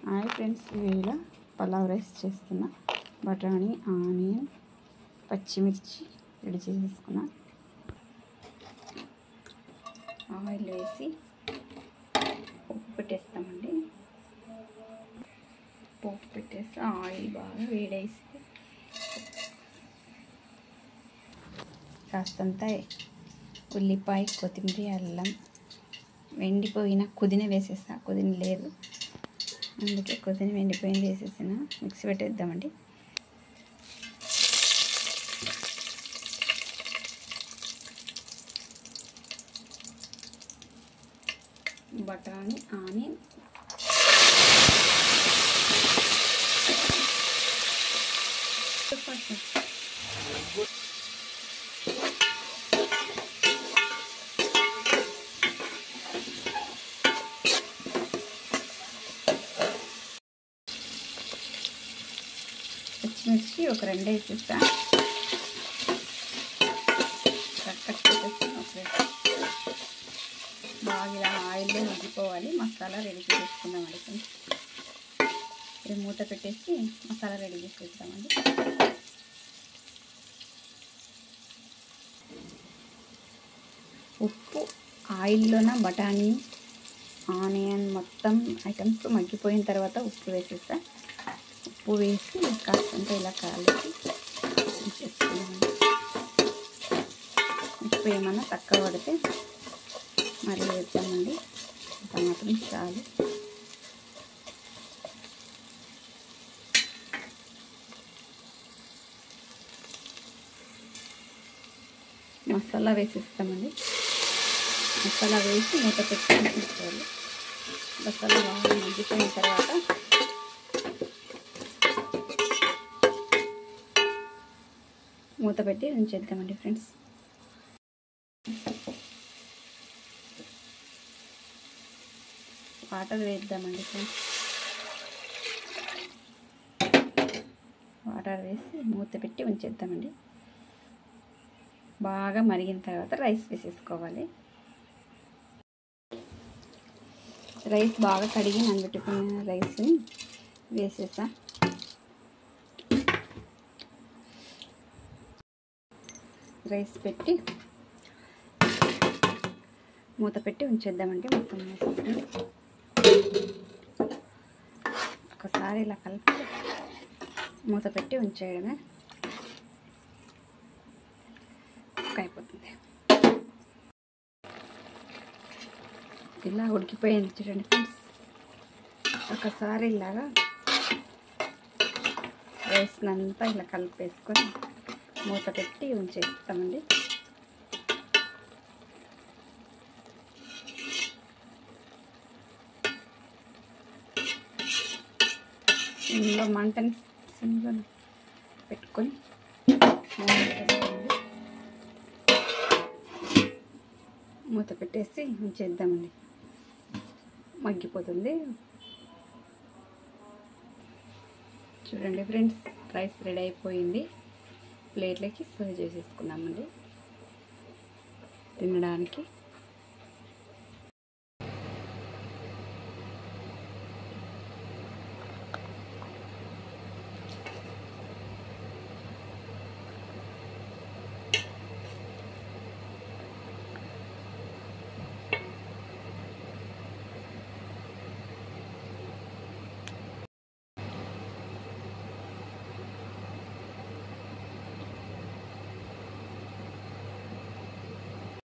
Hi friends, ఇలా pulao rice చేస్తున్నా. బఠానీ, ఆనియన్, పచ్చిమిర్చి రెడీ చేసేసుకున్నా. ఆయిల్ వేసి ఉప్పు పెట్టేస్తామండి. పోపు పెట్టేసి ఆయిల్ బాగా వేడేసి కాస్తంత ఉల్లిపాయ, కొత్తిమీర, అల్లం, వెండిపోయిన పుదీనా వేసేసా. పుదీనా లేదు, అందుకే కొద్దిగా వెండిపోయింది వేసేసిన. మిక్సీ పెట్టేద్దామండి. బఠానీ, ఆనియన్, పచ్చిమిర్చి ఒక 2 వేసేస్తా. బాగా ఇలా ఆయిల్లో ఉడికిపోవాలి. మసాలా రెడీ చేసుకుందామండి. ఇది మూత పెట్టేసి మసాలా రెడీ చేసేద్దామండి. ఉప్పు ఆయిల్లోన బఠానీ, ఆనియన్ మొత్తం ఐటమ్స్ మగ్గిపోయిన తర్వాత ఉప్పు వేసేస్తా. ఉప్పు వేసి కాస్తంత ఇలా కలిపి చేసుకున్నామండి. ఉప్పు ఏమన్నా తక్కువ పడితే మళ్ళీ వేద్దామండి. అంత మాత్రం చాలు. మసాలా వేసేస్తామండి. మసాలా వేసి మూత పెట్టుకొని తీసుకోవాలి. మసాలా బాగా మగ్గిపోయిన తర్వాత మూత పెట్టి ఉంచేద్దామండి ఫ్రెండ్స్. వాటర్ వేద్దామండి ఫ్రెండ్స్. వాటర్ వేసి మూత పెట్టి ఉంచేద్దామండి. బాగా మరిగిన తర్వాత రైస్ వేసేసుకోవాలి. రైస్ బాగా కడిగి నానబెట్టుకున్న రైస్ని వేసేసా. రైస్ పెట్టి మూత పెట్టి ఉంచేద్దామండి. మొత్తం వేసేసి ఒకసారి ఇలా కలిపి మూత పెట్టి ఉంచేయడమే. అయిపోతుంది. ఇలా ఉడికిపోయింది చూడండి ఫ్రెండ్స్. ఒకసారి ఇలాగా రైస్నంతా ఇలా కలిపేసుకొని మూత పెట్టి ఉంచేస్తామండి. ఇందులో మంటని సిమ్లో పెట్టుకొని మూత పెట్టేసి ఉంచేద్దామండి. మగ్గిపోతుంది. చూడండి ఫ్రెండ్స్, రైస్ రెడీ అయిపోయింది. ప్లేట్లకి సర్వ్ చేసేసుకున్నామండి తినడానికి.